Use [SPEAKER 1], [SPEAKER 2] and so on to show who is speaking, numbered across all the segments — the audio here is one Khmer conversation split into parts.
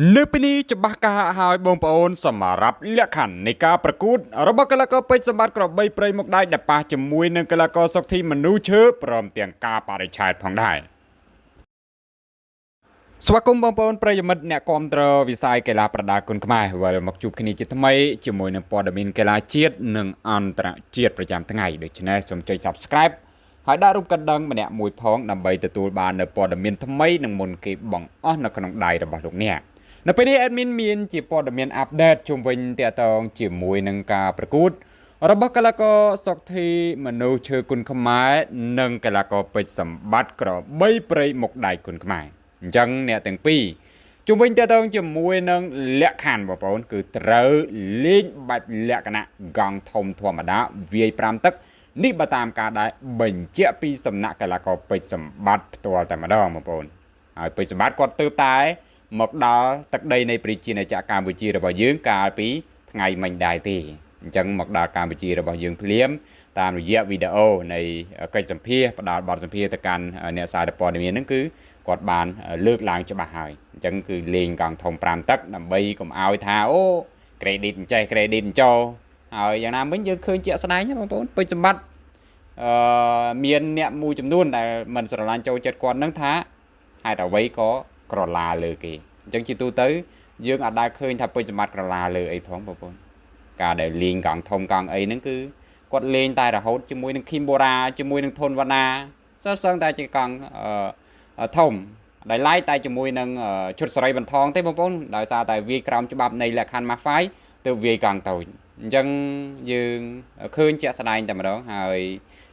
[SPEAKER 1] នៅពេលនេះច្បាស់ការឲ្យបងប្អូនសម្រាប់លក្ខខណ្ឌនៃការប្រកួតរបស់កីឡាករពេជ្រសម្បត្តិក្របីព្រៃមកដៃដែលប៉ះជាមួយនឹងកីឡាករសុកធីមនុឈើព្រមទាំងការបរិច្ឆេទផងដែរស្វាគមន៍បងប្អូនប្រិយមិត្តអ្នកគាំទ្រវិស័យកីឡាប្រដាល់គុណខ្មែរវិលមកជួបគ្នាជាថ្មីជាមួយនឹងព័ត៌មានកីឡាជាតិនិងអន្តរជាតិប្រចាំថ្ងៃដូច្នេះសូមចុច Subscribe ហើយដាក់រូបកណ្ដឹងម្នាក់មួយផងដើម្បីទទួលបាននូវព័ត៌មានថ្មីនិងមុនគេបង្អស់នៅក្នុងដៃរបស់លោកអ្នកនៅពេលនេះ admin មានជាព័ត៌មានអាប់ដេតជុំវិញទាក់ទងជាមួយនឹងការប្រកួតរបស់កីឡាករសុកធីមនុឈើគុណខ្មែរនិងកីឡាករពេជ្រសម្បត្តិក្របីព្រៃមុខដៃគុណខ្មែរអញ្ចឹងអ្នកទាំងពីរជុំវិញទាក់ទងជាមួយនឹងលក្ខខណ្ឌបងប្អូនគឺត្រូវលេងបែបលក្ខណៈកង់ធំធម្មតាវាយ5ទឹកនេះបើតាមការដែលបញ្ជាក់ពីសំណាក់កីឡាករពេជ្រសម្បត្តិផ្ទាល់តែម្ដងបងប្អូនហើយពេជ្រសម្បត្តិគាត់ទើបតែមកដល់ទឹកដីនៃប្រជាណាចក្រកម្ពុជារបស់យើងកាលពីថ្ងៃមិញដែរទេអញ្ចឹងមកដល់កម្ពុជារបស់យើងភ្លាមតាមរយៈវីដេអូនៃកិច្ចសម្ភាសផ្ដល់បទសម្ភាសទៅកាន់អ្នកសារព័ត៌មានហ្នឹងគឺគាត់បានលើកឡើងច្បាស់ហើយអញ្ចឹងគឺលេងកង់ធំ5ទឹកដើម្បីកុំឲ្យថាអូ credit អញ្ចេះ credit អញ្ចោហើយយ៉ាងណាមិញយើងឃើញជាក់ស្ដែងបងប្អូនពេជ្រសម្បត្តិមានអ្នកមួយចំនួនដែលមិនស្រឡាញ់ចូលចិត្តគាត់នឹងថាហេតុអ្វីក៏ក្រឡាលើគេអញ្ចឹងជាទូទៅយើងអាចដែលឃើញថាពេជ្រសម្បត្តិក្រឡាលើអីផងបងប្អូនការដែលលេងកង់ធំកង់អីហ្នឹងគឺគាត់លេងតែរហូតជាមួយនឹងឃីមបូរ៉ាជាមួយនឹងធុនវណ្ណាសឹងតែជាកង់ធំដែលឡាយតែជាមួយនឹងឈុតសេរីបន្ថងទេបងប្អូនដោយសារតែវាយក្រោមច្បាប់នៃលក្ខខណ្ឌម៉ាហ្វាយទៅវាយកង់តូចអញ្ចឹងយើងឃើញជាក់ស្ដែងតែម្ដងហើយ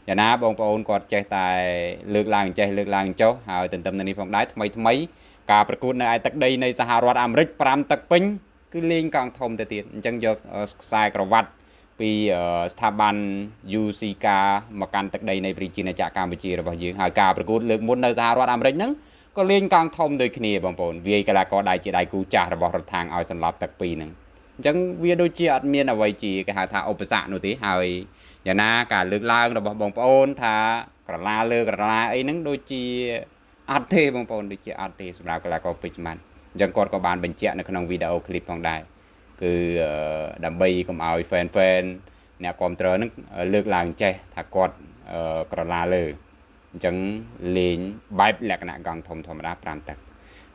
[SPEAKER 1] យ៉ាងណាបងប្អូនគាត់ចេះតែលើកឡើងចេះលើកឡើងចុះហើយទន្ទឹមនឹងនេះផងដែរថ្មីការប្រកួតនៅឯទឹកដីនៃសហរដ្ឋអាមេរិក5ទឹកពេញគឺលេងកង់ធំទៅទៀតអញ្ចឹងយកខ្សែក្រវ៉ាត់ពីស្ថាប័ន UCK មកកាន់ទឹកដីនៃប្រជាណាចក្រកម្ពុជារបស់យើងហើយការប្រកួតលើកមុននៅសហរដ្ឋអាមេរិកហ្នឹងក៏លេងកង់ធំដូចគ្នាបងប្អូនវាយកីឡាករដៃជាដៃគូចាស់របស់រដ្ឋាភិបាលឲ្យសន្លប់ទឹកពីរហ្នឹងអញ្ចឹងវាដូចជាអត់មានអ្វីជាគេហៅថាឧបសគ្គនោះទេហើយយ៉ាងណាការលើកឡើងរបស់បងប្អូនថាក្រឡាលើក្រឡាអីហ្នឹងដូចជាអត់ទេបងប្អូនដូចជាអត់ទេសម្រាប់កីឡាករពេជ្រសម្បត្តិអញ្ចឹងគាត់ក៏បានបញ្ជាក់នៅក្នុងវីដេអូឃ្លីបផងដែរគឺដើម្បីកុំឲ្យ fan អ្នកគាំទ្រនឹងលើកឡើងចេះថាគាត់ក្រឡាលើអញ្ចឹងលេងបែបលក្ខណៈកង់ធំធម្មតា5ទឹក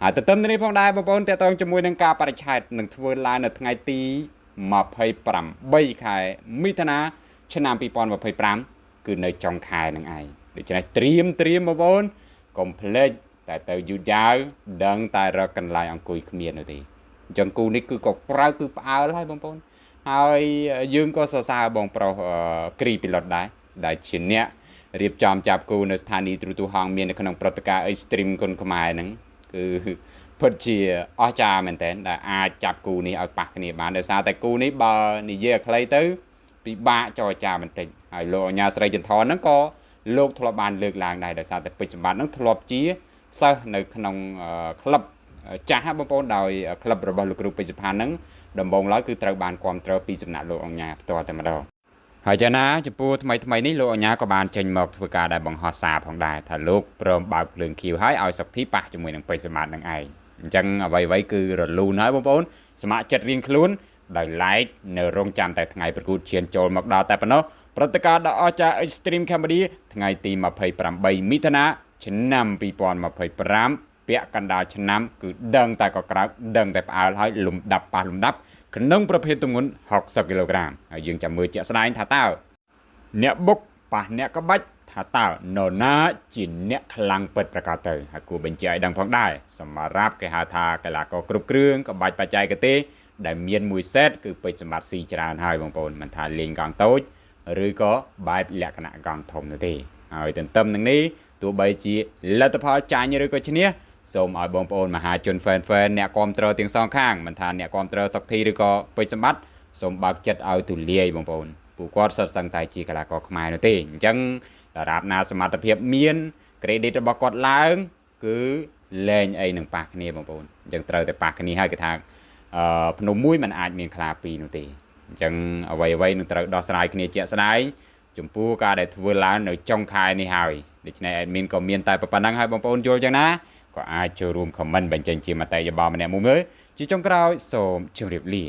[SPEAKER 1] ហើយទន្ទឹមនេះផងដែរបងប្អូនតើតើជាមួយនឹងការបរិច្ឆេទនឹងធ្វើឡើងនៅថ្ងៃទី28ខែមិថុនាឆ្នាំ2025គឺនៅចុងខែនឹងឯងដូច្នេះត្រៀមបងប្អូនកុំភ្លេចតែទៅយូរយ៉ាវដឹងតែរកកន្លែងអង្គុយគ្មាននោះទេអញ្ចឹងគូនេះគឺក៏ប្រៅគឺផ្អើលហើយបងប្អូនហើយយើងក៏សរសើរបងប្រុសគ្រីពីឡុតដែរដែលជាអ្នករៀបចំចាប់គូនៅស្ថានីយ៍ទូរទស្សន៍ហងមាននៅក្នុងព្រឹត្តិការណ៍ Extreme គុនខ្មែរហ្នឹងគឺពិតជាអស្ចារ្យមែនតើដែលអាចចាប់គូនេះឲ្យប៉ះគ្នាបានដោយសារតែគូនេះបើនិយាយឲ្យខ្លីទៅពិបាកចរចាបន្តិចហើយលោកអញ្ញាស្រីចន្ទថនហ្នឹងក៏លោកធ្លាប់បានលើកឡើងដែរដោយសារតែពេជ្រសម្បត្តិហ្នឹងធ្លាប់ជាសិស្សនៅក្នុងក្លឹបចាស់បងប្អូនដោយក្លឹបរបស់លោកគ្រូពេជ្រផានហ្នឹងដំបូងឡើយគឺត្រូវបានគាំទ្រពីសំណាក់លោកអញ្ញាផ្ទាល់តែម្ដងហើយចាណាចំពោះថ្មីនេះលោកអញ្ញាក៏បានចេញមកធ្វើការដែលបង្ហោះសារផងដែរថាលោកព្រមបើកភ្លើងខៀវហើយឲ្យសុកធីប៉ះជាមួយនឹងពេជ្រសម្បត្តិនឹងឯងអញ្ចឹងអ្វីគឺរលូនហើយបងប្អូនស្ម័គ្រចិត្តរៀងខ្លួនដោយ like នៅរងចាំតែថ្ងៃប្រកួតឈានចូលមកដល់តែប៉ុណ្ណោះព្រឹត្តិការណ៍ដ៏អស្ចារ្យ Extreme Cambodia ថ្ងៃទី28មិថុនាឆ្នាំ2025ពាក់កណ្ដាលឆ្នាំគឺដឹងតែក៏ក្រើកដឹងតែផ្អើលហើយលំដាប់ប៉ះលំដាប់ក្នុងប្រភេទទម្ងន់60គីឡូក្រាមហើយយើងចាំមើលជាក់ស្ដែងថាតើអ្នកបុកប៉ះអ្នកក្បាច់ថាតើនរណាជាអ្នកខ្លាំងពិតប្រកបទៅហើយគួរបញ្ជាក់ឲ្យដឹងផងដែរសម្រាប់គេហៅថាកីឡាករគ្រប់គ្រឿងក្បាច់បច្ចេកទេសដែលមានមួយសេតគឺពេជ្រសម្បត្តិស៊ីច្រើនហើយបងប្អូនមិនថាលេងកង់តូចឬក៏បែបលក្ខណៈកង់ធំនោះទេហើយទន្ទឹមនឹងនេះទោះបីជាលទ្ធផលចាញ់ឬក៏ឈ្នះសូមឲ្យបងប្អូនមហាជន fan អ្នកគាំទ្រទាំងសងខាងមិនថាអ្នកគាំទ្រតុកធីឬក៏ពេជ្រសម្បត្តិសូមបើកចិត្តឲ្យទូលាយបងប្អូនពួកគាត់សុទ្ធសឹងតែជាកីឡាករខ្មែរនោះទេអញ្ចឹងតារាបណាសមត្ថភាពមាន credit របស់គាត់ឡើងគឺលែងអីនឹងប៉ះគ្នាបងប្អូនអញ្ចឹងត្រូវតែប៉ះគ្នាហើយគេថាភ្នំមួយมันអាចមានខ្លាពីរនោះទេអញ្ចឹងអ្វីនឹងត្រូវដោះស្រាយគ្នាជាក់ស្ដែងចំពោះការដែលធ្វើឡើងនៅចុងខែនេះហើយដូច្នេះ admin ក៏មានតែប៉ុណ្្នឹងហើយបងប្អូនយល់ចឹងណា ក៏អាចចូលរួម comment បញ្ចេញជាមតិយោបល់ម្នាក់មួយមើលជាចុងក្រោយសូមជម្រាបលា